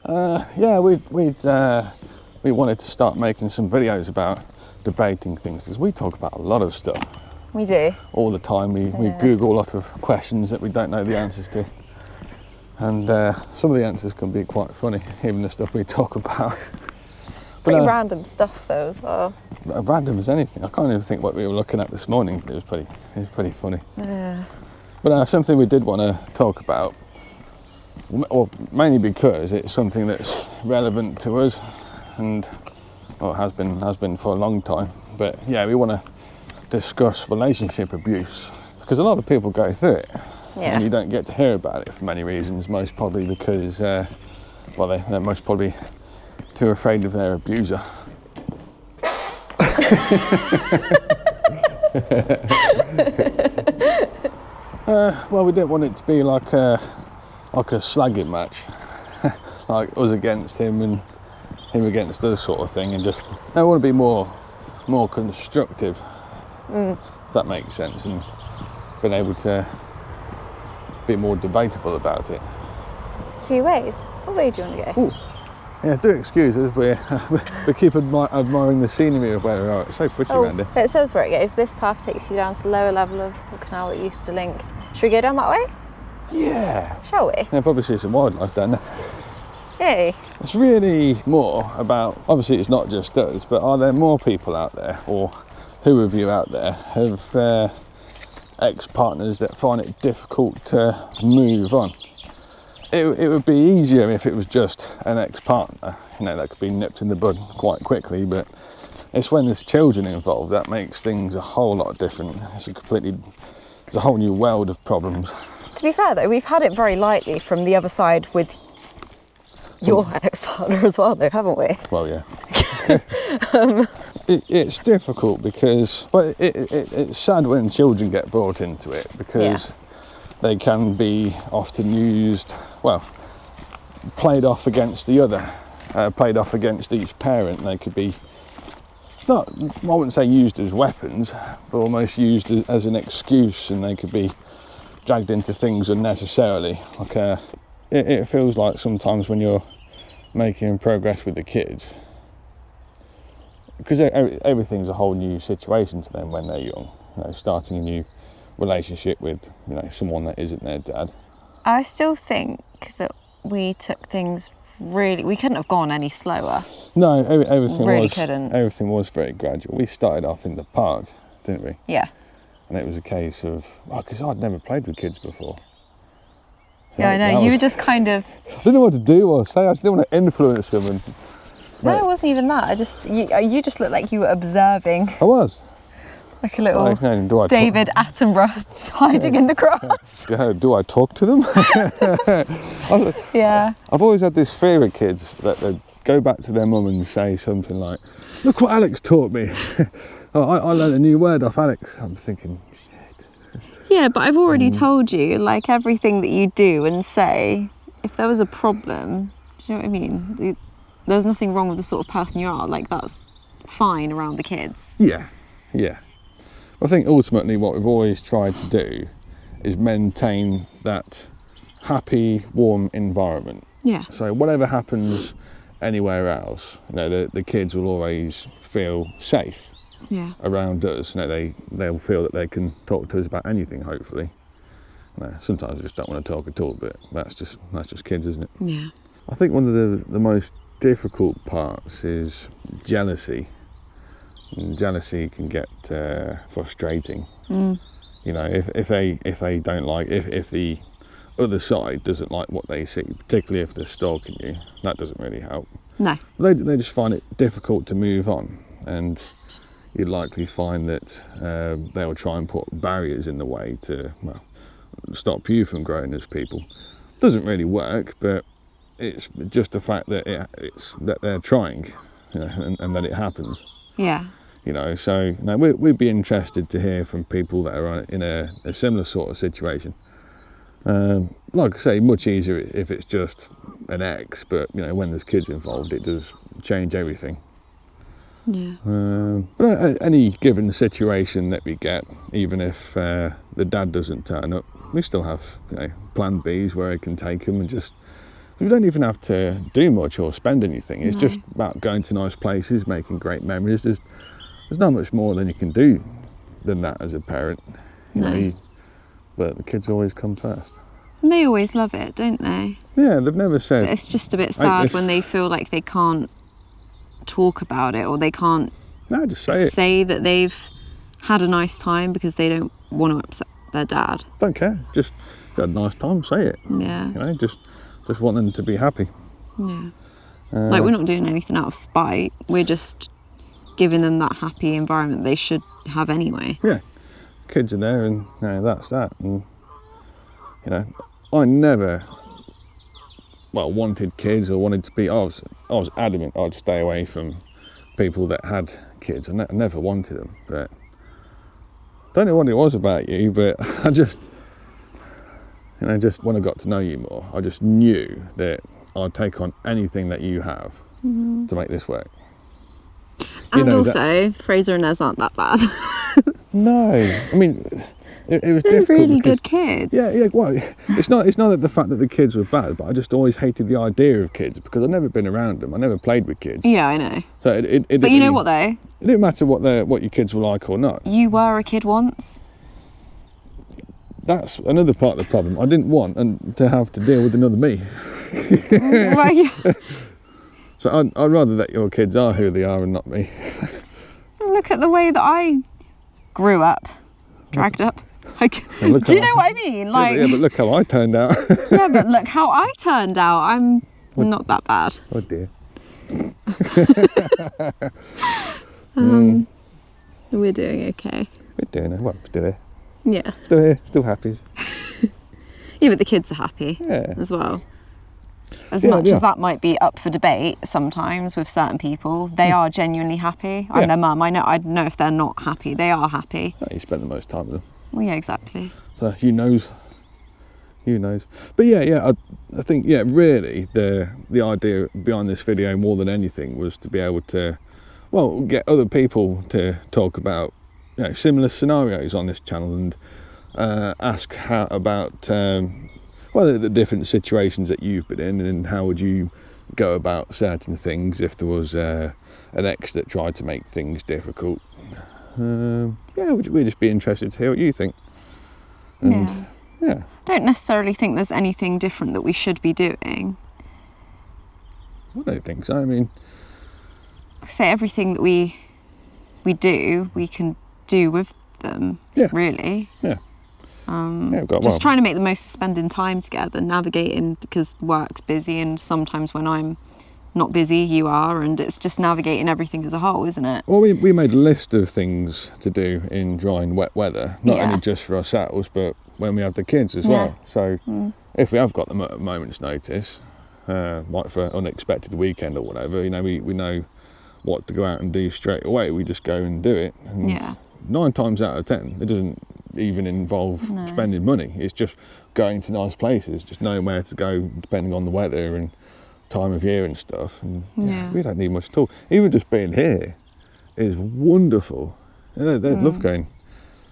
Yeah, we wanted to start making some videos about debating things, because we talk about a lot of stuff. We do. All the time. We Google a lot of questions that we don't know the answers to. And some of the answers can be quite funny, even the stuff we talk about. Pretty random stuff though as well. Random as anything. I can't even think what we were looking at this morning, but it was pretty funny. Yeah. But something we did want to talk about, well, mainly because it's something that's relevant to us, and has been for a long time. But yeah, we want to discuss relationship abuse, because a lot of people go through it, and you don't get to hear about it for many reasons. Most probably because, they're most probably too afraid of their abuser. Well, we didn't want it to be like a slagging match, like us against him and him against us sort of thing, and just I want to be more constructive, if that makes sense, and been able to be more debatable about it. It's two ways. What way do you want to go? Ooh. Yeah, do excuse us, we keep admiring the scenery of where we are. It's so pretty around here. It says where it goes. This path takes you down to the lower level of the canal that used to link. Should we go down that way? Yeah. Shall we? Yeah, probably see some wildlife down there. Yay. It's really more about, obviously it's not just us, but are there more people out there, or who of you out there have ex-partners that find it difficult to move on? It would be easier if it was just an ex-partner, that could be nipped in the bud quite quickly, but it's when there's children involved that makes things a whole lot different. It's a whole new world of problems. To be fair though, we've had it very lightly from the other side with your ex-partner as well though, haven't we? Well, yeah. It's difficult because, but it's sad when children get brought into it, because they can be often used, played off against the other, played off against each parent. They could be, I wouldn't say used as weapons, but almost used as an excuse, and they could be dragged into things unnecessarily. Like it feels like sometimes when you're making progress with the kids, because everything's a whole new situation to them when they're young, starting a new relationship with someone that isn't their dad. I still think that we took things we couldn't have gone any slower. No, everything really was couldn't. Everything was very gradual. We started off in the park, didn't we? Yeah. And it was a case of, because I'd never played with kids before. So I know, you were just kind of... I didn't know what to do or say. I just didn't want to influence them. And no, it wasn't even that. You just looked like you were observing. I was. Like a little David Attenborough hiding in the grass. Do I talk to them? Yeah. I've always had this fear of kids, that they go back to their mum and say something like, "Look what Alex taught me." I learned a new word off Alex. I'm thinking, shit. Yeah, but I've already told you, like everything that you do and say, if there was a problem, do you know what I mean? There's nothing wrong with the sort of person you are. Like, that's fine around the kids. Yeah. I think ultimately what we've always tried to do is maintain that happy, warm environment. Yeah. So whatever happens anywhere else, the kids will always feel safe. Yeah. Around us. They'll feel that they can talk to us about anything, hopefully. Sometimes they just don't want to talk at all, but that's just kids, isn't it? Yeah. I think one of the most difficult parts is jealousy. And jealousy can get frustrating. If they don't like, if the other side doesn't like what they see, particularly if they're stalking you, that doesn't really help. No. They just find it difficult to move on, and you'd likely find that they'll try and put barriers in the way to stop you from growing as people. Doesn't really work, but it's just the fact that it's that they're trying, and that it happens. Yeah. So we'd be interested to hear from people that are in a similar sort of situation. Like I say, much easier if it's just an ex, but when there's kids involved, it does change everything. Yeah. But any given situation that we get, even if the dad doesn't turn up, we still have plan Bs where I can take him and just You don't even have to do much or spend anything. It's just about going to nice places, making great memories. There's not much more than you can do than that as a parent. But the kids always come first. And they always love it, don't they? Yeah, they've never said... But it's just a bit sad when they feel like they can't talk about it, or they can't just say that they've had a nice time because they don't want to upset their dad. Don't care. Just had a nice time, say it. Yeah. Just want them to be happy. Yeah. Like, we're not doing anything out of spite. We're just giving them that happy environment they should have anyway. Yeah. Kids are there, and that's that. And I never wanted kids or wanted to be... I was adamant I'd stay away from people that had kids. I never wanted them, but I don't know what it was about you, but I just when I got to know you more, I just knew that I'd take on anything that you have to make this work. And also, Fraser and Ez aren't that bad. No, I mean, it was They're difficult. really good kids. Yeah. Well, it's not that the fact that the kids were bad, but I just always hated the idea of kids because I'd never been around them. I never played with kids. Yeah, I know. So but you know what though? It didn't matter what your kids were like or not. You were a kid once. That's another part of the problem. I didn't want to have to deal with another me. Well, yeah. So I'd rather that your kids are who they are and not me. Look at the way that I grew up, dragged up. Like, do you know what I mean? Like, yeah, but look how I turned out. Yeah, but look how I turned out. I'm not that bad. Oh dear. We're doing okay. We're doing it. Well, still here. Yeah. Still here. Still happy. Yeah, but the kids are happy as well. As much as that might be up for debate sometimes with certain people, they are genuinely happy. I'm their mum. I know if they're not happy, they are happy. You spend the most time with them. Well, yeah, exactly. So who knows? But I think really the idea behind this video more than anything was to be able to, get other people to talk about similar scenarios on this channel and ask about the different situations that you've been in and how would you go about certain things if there was an ex that tried to make things difficult. We'd just be interested to hear what you think. And, yeah. Don't necessarily think there's anything different that we should be doing. I don't think so. I mean, say everything that we do, we can do with them. Yeah. Really. Yeah. Just trying to make the most of spending time together, navigating, because work's busy and sometimes when I'm not busy you are, and it's just navigating everything as a whole, isn't it? Well, we made a list of things to do in dry and wet weather, not only just for ourselves but when we have the kids as well. So if we have got them at a moment's notice, like for an unexpected weekend or whatever, we know what to go out and do straight away. We just go and do it, and 9 times out of 10 it doesn't even involve spending money. It's just going to nice places, just knowing where to go depending on the weather and time of year and stuff. And we don't need much at all. Even just being here is wonderful. They'd love going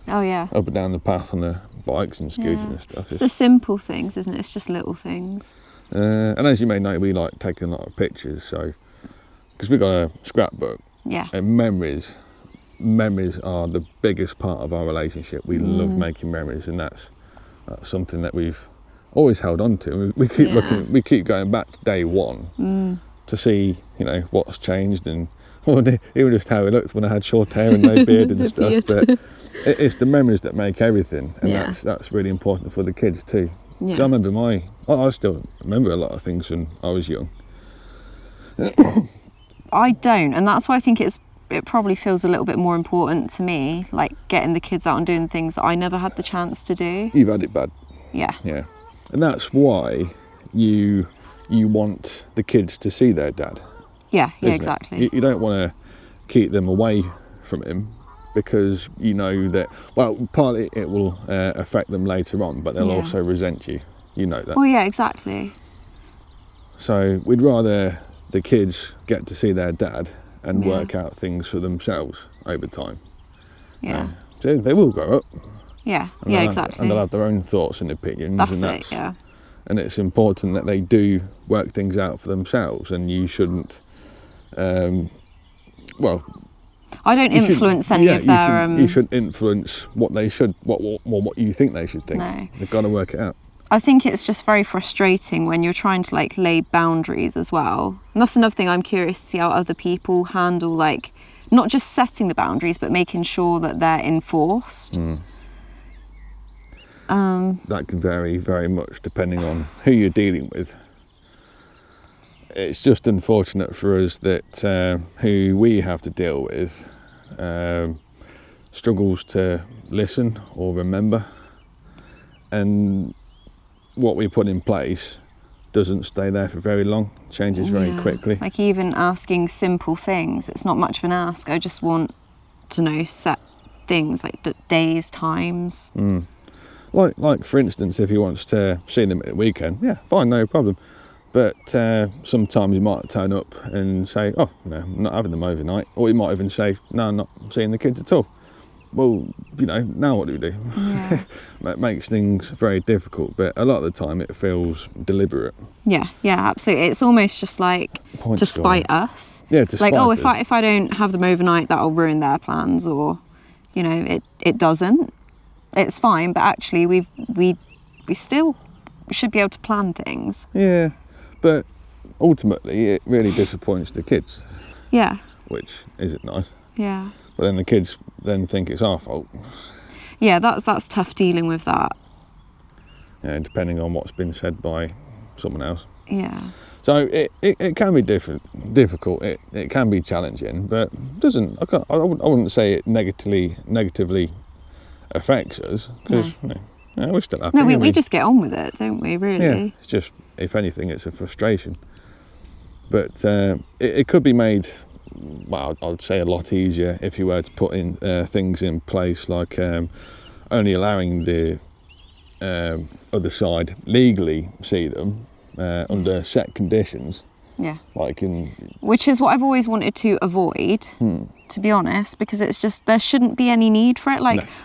up and down the path on the bikes and scooters and stuff. It's the simple things, isn't it? It's just little things. And as you may know, we like taking a lot of pictures, so because we've got a scrapbook and memories are the biggest part of our relationship. We love making memories, and that's something that we've always held on to. We keep looking, we keep going back to day one to see what's changed, and even just how it looked when I had short hair and no beard and stuff. But it's the memories that make everything, and that's really important for the kids too. I remember I still remember a lot of things when I was young. I don't, and that's why I think it probably feels a little bit more important to me, like getting the kids out and doing things that I never had the chance to do. You've had it bad. Yeah. And that's why you want the kids to see their dad. Yeah, exactly. You don't want to keep them away from him because you know that, partly it will affect them later on, but they'll also resent you. You know that. Well, yeah, exactly. So we'd rather the kids get to see their dad and work out things for themselves over time. Yeah. So they will grow up. Yeah, exactly. And they'll have their own thoughts and opinions. That's it, and it's important that they do work things out for themselves, and you shouldn't I don't influence any of their you shouldn't influence what they should what you think they should think. No. They've got to work it out. I think it's just very frustrating when you're trying to like lay boundaries as well. And that's another thing I'm curious to see how other people handle, like not just setting the boundaries but making sure that they're enforced. That can vary very much depending on who you're dealing with. It's just unfortunate for us that who we have to deal with struggles to listen or remember, and what we put in place doesn't stay there for very long, changes very quickly. Like even asking simple things, it's not much of an ask. I just want to know set things like days, times. Like for instance, if he wants to see them at the weekend, yeah, fine, no problem. But sometimes he might turn up and say, oh, no, I'm not having them overnight. Or he might even say, no, I'm not seeing the kids at all. Well, now what do we do? Yeah. That makes things very difficult, but a lot of the time it feels deliberate. Yeah, absolutely. It's almost just like to spite us. Yeah, to spite us. If I don't have them overnight, that'll ruin their plans, or, it doesn't. It's fine, but actually we still should be able to plan things. Yeah, but ultimately it really disappoints the kids. Yeah. Which isn't nice. Yeah. But then the kids then think it's our fault. Yeah, that's tough dealing with that. Yeah, depending on what's been said by someone else. Yeah. So it can be difficult. It can be challenging, but I wouldn't say it negatively affects us, because we're still happy. No, we just get on with it, don't we, really? Yeah, it's just, if anything, it's a frustration. But it could be made, well, I would say a lot easier if you were to put in things in place like only allowing the other side legally see them under set conditions. Yeah. Which is what I've always wanted to avoid, to be honest, because it's just, there shouldn't be any need for it.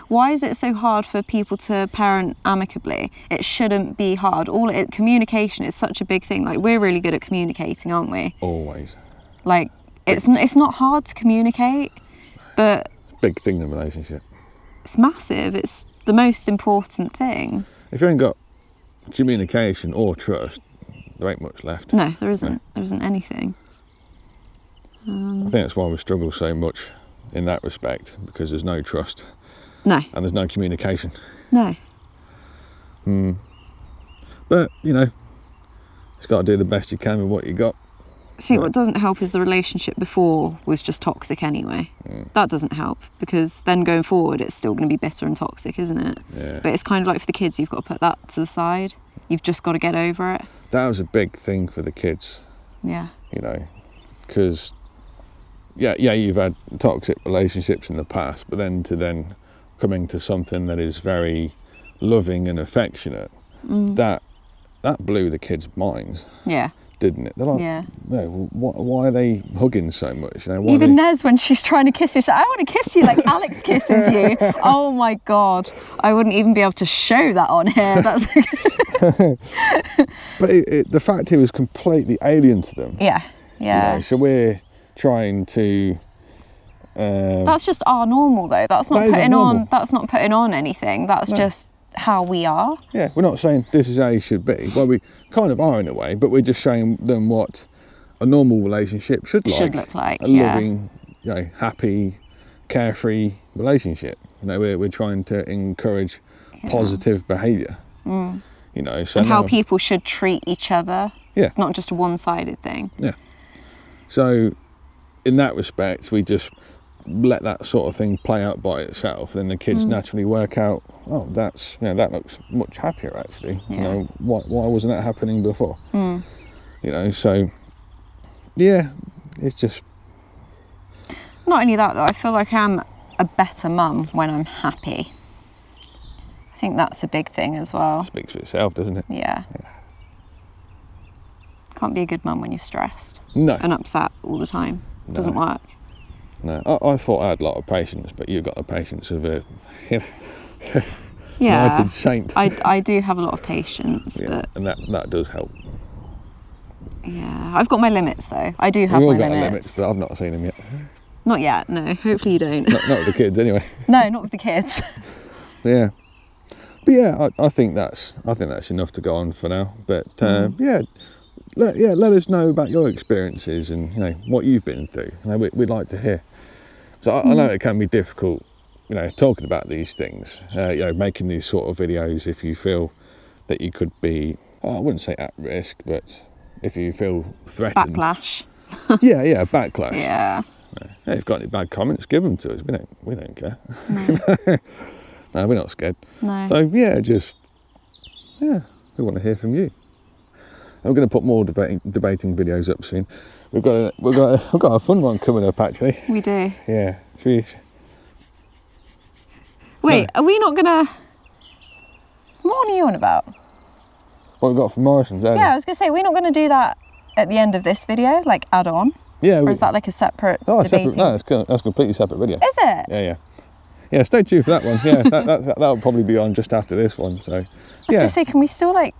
Why is it so hard for people to parent amicably? It shouldn't be hard. Communication is such a big thing. Like, we're really good at communicating, aren't we? Always. Like, it's not hard to communicate, but it's a big thing in a relationship. It's massive. It's the most important thing. If you ain't got communication or trust, there ain't much left. No, there isn't. No. There isn't anything. I think that's why we struggle so much in that respect, because there's no trust. No. And there's no communication. No. But, you've got to do the best you can with what you got. I think what doesn't help is the relationship before was just toxic anyway. That doesn't help, because then going forward it's still going to be bitter and toxic, isn't it? Yeah. But it's kind of like for the kids, you've got to put that to the side. You've just got to get over it. That was a big thing for the kids. Yeah. Because you've had toxic relationships in the past, but then coming to something that is very loving and affectionate, that blew the kids' minds. Yeah. Didn't it? They're like, why are they hugging so much? Even Nez, when she's trying to kiss you, she's like, I want to kiss you like Alex kisses you. Oh my God. I wouldn't even be able to show that on here. That's But the fact it was completely alien to them. Yeah. So we're trying to... that's just our normal though. That's not putting on anything. That's just how we are. Yeah, we're not saying this is how you should be. Well, we kind of are in a way, but we're just showing them what a normal relationship should look like. A loving, happy, carefree relationship. We're trying to encourage positive behaviour. So and how people should treat each other. Yeah. It's not just a one-sided thing. Yeah. So in that respect, we just let that sort of thing play out by itself, then the kids naturally work out, oh, that looks much happier actually. Why wasn't that happening before? So it's just, not only that though, I feel like I'm a better mum when I'm happy. I think that's a big thing as well. Speaks for itself, doesn't it? Yeah. Can't be a good mum when you're stressed. No. And upset all the time. It doesn't work. No, I thought I had a lot of patience, but you've got the patience of a... Yeah. knighted saint. I do have a lot of patience, Yeah, but and that does help. yeah, I've got my limits though. I do have We've all my got our limits. limits, but I've not seen them yet. Not yet, no. Hopefully you don't. Not with the kids, anyway. No, not with the kids. Yeah, but yeah, I think that's enough to go on for now. But yeah, let us know about your experiences and what you've been through. We'd like to hear. So I know it can be difficult, talking about these things. Making these sort of videos if you feel that you could be, I wouldn't say at risk, but if you feel threatened. Backlash. Yeah, backlash. Yeah. Hey, if you've got any bad comments, give them to us. We don't care. No. No, we're not scared. No. So we want to hear from you. And we're going to put more debating videos up soon. We've got a fun one coming up actually. We do. Yeah. Should Wait, are we not gonna? What are you on about? what we've got from Morrison's? Yeah, I was gonna say we're not gonna do that at the end of this video, like add on. Yeah. Or is that like a separate debating? Separate, no, that's a completely separate video. Is it? Yeah. Yeah, stay tuned for that one. Yeah, that'll probably be on just after this one. So, I was gonna say, can we still like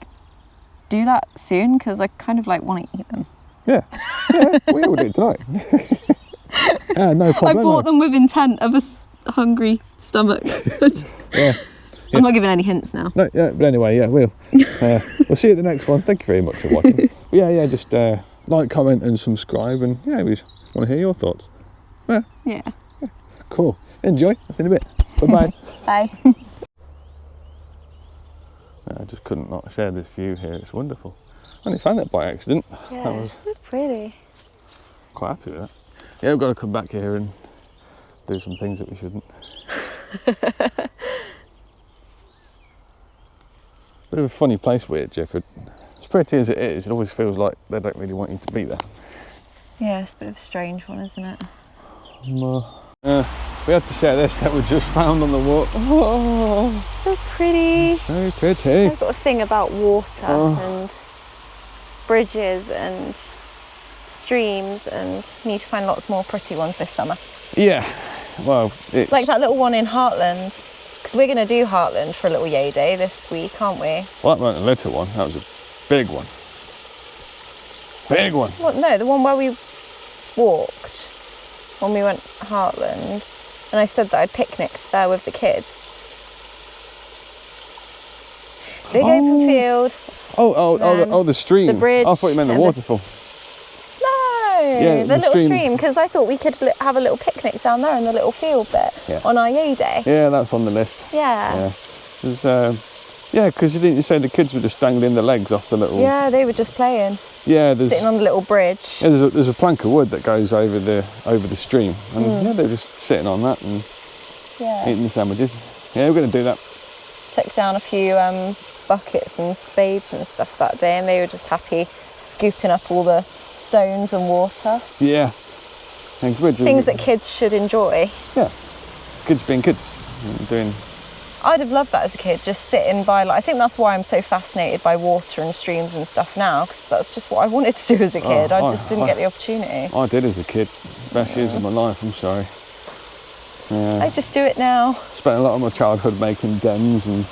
do that soon? Because I kind of like want to eat them. Yeah, we'll do it tonight. No problem. I bought them with intent of a hungry stomach. Yeah. I'm not giving any hints now. No, yeah, but anyway, we'll see you at the next one. Thank you very much for watching. Just like, comment and subscribe, and we just want to hear your thoughts. Yeah. Cool. Enjoy. I'll see you in a bit. Bye-bye. Bye. I just couldn't not share this view here. It's wonderful. I only found that by accident. Yeah, That was so pretty. quite happy with that. Yeah, we've got to come back here and do some things that we shouldn't. Bit of a funny place, weird Gifford. As pretty as it is, it always feels like they don't really want you to be there. Yeah, it's a bit of a strange one, isn't it? We had to share this that we just found on the walk. Oh, So pretty. so pretty. I've got a thing about water and bridges and streams, and need to find lots more pretty ones this summer. Yeah, well, it's Like that little one in Heartland, because we're going to do Heartland for a little yay day this week, aren't we? Well, that wasn't a little one, that was a big one. Big one. What? No, the one where we walked when we went Heartland, and I said that I'd picnicked there with the kids. Big open field. The stream. the bridge I thought you meant the and the- waterfall. No, Yeah, the the little stream. stream, because I thought we could have a little picnic down there in the little field bit on our yay day. Yeah, that's on the list. Yeah. Because you say the kids were just dangling their legs off the little. Yeah, they were just playing, There's sitting on the little bridge. Yeah, there's a plank of wood that goes over the stream, and they're just sitting on that and eating the sandwiches. Yeah, we're going to do that. Took down a few buckets and spades and stuff that day, and they were just happy scooping up all the stones and water. Yeah. Things that kids should enjoy. Yeah. Kids being kids. Doing. I'd have loved that as a kid, just sitting by, I think that's why I'm so fascinated by water and streams and stuff now, because that's just what I wanted to do as a kid. I just didn't get the opportunity. I did as a kid. Best years of my life, I'm sorry. Yeah. I just do it now. Spent a lot of my childhood making dens and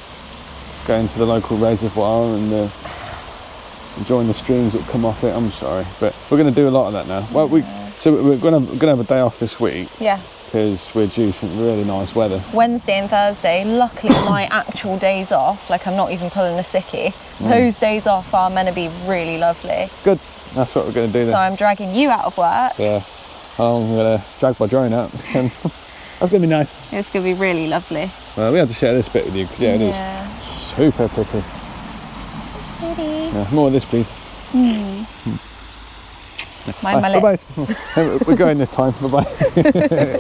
going to the local reservoir and enjoying the streams that come off it. I'm sorry, but we're going to do a lot of that now. Well, we're going to have a day off this week. Yeah. Because we're due some really nice weather. Wednesday and Thursday, luckily my actual days off, like I'm not even pulling a sickie, those days off are meant to be really lovely. Good, that's what we're going to do then. So I'm dragging you out of work. Yeah, I'm going to drag my drone out. That's going to be nice. It's going to be really lovely. We had to share this bit with you because it is super pretty. More of this, please. Mind my Bye-bye. We're going this time, bye-bye.